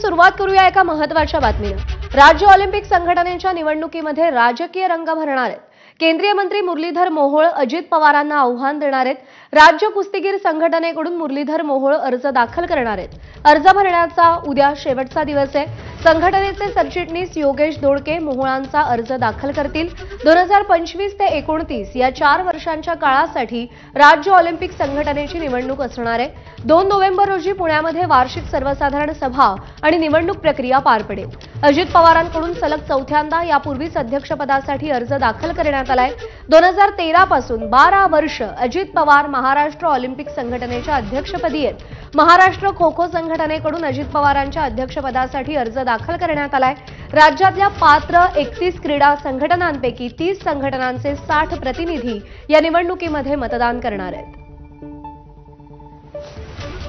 सुरुवात करूया एका महत्त्वाच्या बातमीने। राज्य ऑलिम्पिक संघटनेच्या निवडणुकीमध्ये राजकीय रंग भरणार आहेत। केंद्रीय मंत्री मुरलीधर मोहोळ अजित पवारांना आव्हान देणार आहेत। राज्य कुस्तीगीर संघटनेकडून मुरलीधर मोहोळ अर्ज दाखल करणार आहेत। अर्ज भरण्याचा उद्या शेवटचा दिवस आहे। संघटनेचे सरचिटणीस योगेश दोडके मोहोळांचा अर्ज दाखल करतील। 2025 ते 29 या 4 वर्षांच्या काळासाठी राज्य ऑलिम्पिक संघटनेची निवडणूक असणार आहे। 2 नोव्हेंबर रोजी पुण्यामध्ये वार्षिक सर्वसाधारण सभा आणि निवडणूक प्रक्रिया पार पडेल। अजित पवारांकडून सलग चौथ्यांदा यापूर्वीच अध्यक्षपदासाठी अर्ज दाखल करण्यात आलाय। 2013 पासून 12 वर्ष अजित पवार महाराष्ट्र ऑलिम्पिक संघटनेच्या अध्यक्षपदी आहेत। महाराष्ट्र खो खो संघटनेकडून अजित पवारांच्या अध्यक्षपदासाठी अर्ज दाखल करण्यात आलाय। राज्यातल्या पात्र 31 क्रीडा संघटनांपैकी 30 संघटनांचे 60 प्रतिनिधी या निवडणुकीमध्ये मतदान करणार आहेत।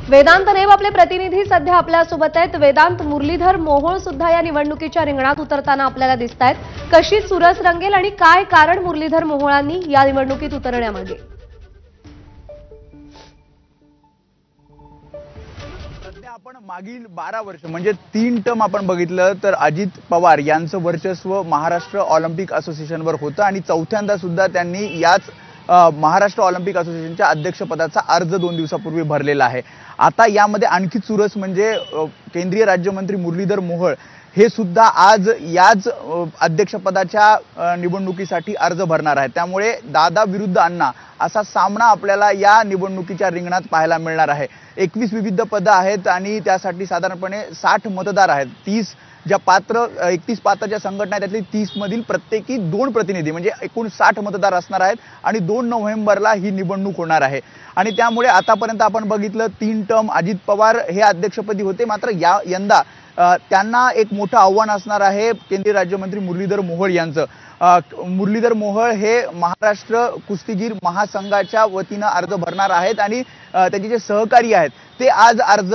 वेदांत नेब आपले प्रतिनिधी सध्या आपल्या सोबत आहेत। वेदांत, मुरलीधर मोहोळ सुद्धा या निवडणुकीच्या रिंगणात उतरताना आपल्याला दिसतायत। कशी चुरस रंगेल आणि काय कारण मुरलीधर मोहोळांनी या निवडणुकीत उतरण्यामागे? आपण मागील 12 वर्ष म्हणजे 3 टर्म आपण बघितलं तर अजित पवार यांचं वर्चस्व महाराष्ट्र ऑलिम्पिक असोसिएशनवर होतं आणि चौथ्यांदा सुद्धा त्यांनी याच महाराष्ट्र ऑलिम्पिक असोसिएशनच्या अध्यक्षपदाचा अर्ज 2 दिवसापूर्वी भरलेला आहे। आता यामध्ये आणखी चुरस म्हणजे केंद्रीय राज्यमंत्री मुरलीधर मोहोळ हे सुद्धा आज याच अध्यक्षपदाच्या निवडणुकीसाठी अर्ज भरणार आहेत। त्यामुळे दादा विरुद्ध अण्णा असा सामना आपल्याला या निवडणुकीच्या रिंगणात पाहायला मिळणार आहे। 21 विविध पदं आहेत आणि त्यासाठी साधारणपणे 60 मतदार आहेत। 31 पात्रच्या संघटना आहेत त्यातली 30 मधील प्रत्येकी 2 प्रतिनिधी म्हणजे एकूण 60 मतदार असणार आहेत आणि 2 नोव्हेंबरला ही निवडणूक होणार आहे। आणि त्यामुळे आतापर्यंत आपण बघितलं 3 टर्म अजित पवार हे अध्यक्षपदी होते, मात्र यंदा त्यांना एक मोठं आव्हान असणार आहे केंद्रीय राज्यमंत्री मुरलीधर मोहोळ यांचं। मुरलीधर मोहोळ हे महाराष्ट्र कुस्तीगीर महासंघाच्या वतीनं अर्ज भरणार आहेत आणि त्याचे जे सहकारी आहेत ते आज अर्ज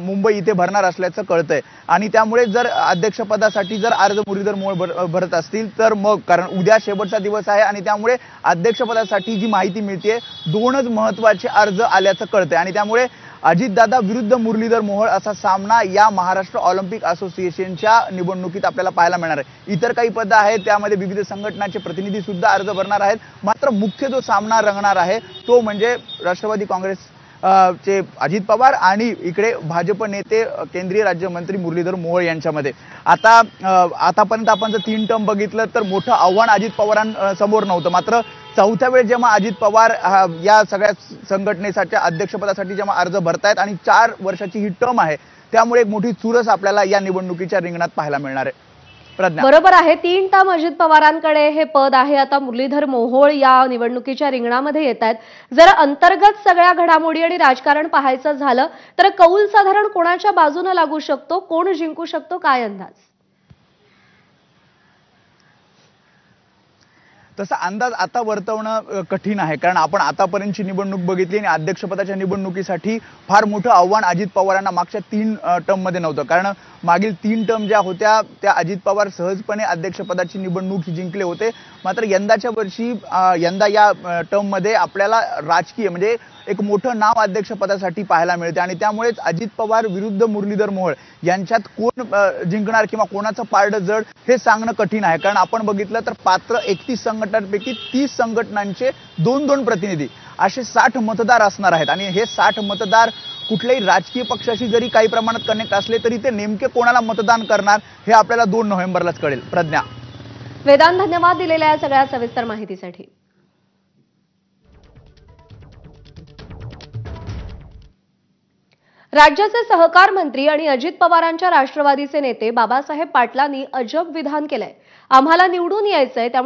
मुंबई इथे भरणार असल्याचं कळतंय। आणि त्यामुळे जर अध्यक्षपदासाठी जर अर्ज मुरलीधर मोहोळ भरत असतील तर मग, कारण उद्या शेवटचा दिवस आहे आणि त्यामुळे अध्यक्षपदासाठी जी माहिती मिळते 2च महत्त्वाचे अर्ज आल्याचं कळतंय आणि त्यामुळे अजितदादा विरुद्ध मुरलीधर मोहोळ असा सामना या महाराष्ट्र ऑलिम्पिक असोसिएशनच्या निवडणुकीत आपल्याला पाहायला मिळणार आहे। इतर काही पदं आहेत त्यामध्ये विविध संघटनांचे प्रतिनिधी सुद्धा अर्ज भरणार आहेत, मात्र मुख्य जो सामना रंगणार आहे तो म्हणजे राष्ट्रवादी काँग्रेस चे अजित पवार आणि इकडे भाजप नेते केंद्रीय राज्यमंत्री मुरलीधर मोहोळ यांच्यामध्ये। आतापर्यंत आपण जर 3 टर्म बघितलं तर मोठं आव्हान अजित पवारांसमोर नव्हतं, मात्र चौथ्या वेळेस जेव्हा अजित पवार या सगळ्या संघटनेसाठी अध्यक्षपदासाठी जेव्हा अर्ज भरतायत आणि 4 वर्षाची ही टर्म आहे त्यामुळे एक मोठी चुरस आपल्याला या निवडणुकीच्या रिंगणात पाहायला मिळणार आहे। प्रज्ञा, बरोबर आहे। 3 टर्म अजित पवारांकडे हे पद आहे। आता मुरलीधर मोहोळ या निवडणुकीच्या रिंगणामध्ये येत आहेत। जर अंतर्गत सगळ्या घडामोडी आणि राजकारण पाहायचं झालं तर कौल साधारण कोणाच्या बाजूने लागू शकतो, कोण जिंकू शकतो, काय अंदाज? तसा अंदाज आता वर्तवणं कठीण आहे, कारण आपण आतापर्यंतची निवडणूक बघितली आणि अध्यक्षपदाच्या निवडणुकीसाठी फार मोठं आव्हान अजित पवारांना मागच्या 3 टर्ममध्ये नव्हतं, कारण मागील 3 टर्म ज्या होत्या त्या अजित पवार सहजपणे अध्यक्षपदाची निवडणूक जिंकले होते। मात्र यंदाच्या वर्षी यंदा या टर्ममध्ये आपल्याला राजकीय म्हणजे एक मोठं नाव अध्यक्षपदासाठी पाहायला मिळते आणि त्यामुळेच अजित पवार विरुद्ध मुरलीधर मोहोळ यांच्यात कोण जिंकणार किंवा कोणाचं पारडं जड हे सांगणं कठीण आहे। कारण आपण बघितलं तर पात्र 31 संघटनांपैकी 30 संघटनांचे 2-2 प्रतिनिधी असे 60 मतदार असणार आहेत आणि हे 60 मतदार कुठल्याही राजकीय पक्षाशी जरी काही प्रमाणात कनेक्ट असले तरी ते नेमके कोणाला मतदान करणार हे आपल्याला 2 नोव्हेंबरलाच कळेल। प्रज्ञा, वेदांत, धन्यवाद दिलेल्या या सगळ्या सविस्तर माहितीसाठी। राज्याचे सहकार मंत्री आणि अजित पवारांच्या राष्ट्रवादीचे नेते बाबासाहेब पाटलांनी अजब विधान केलंय। आम्हाला निवडून यायचंय त्यामुळे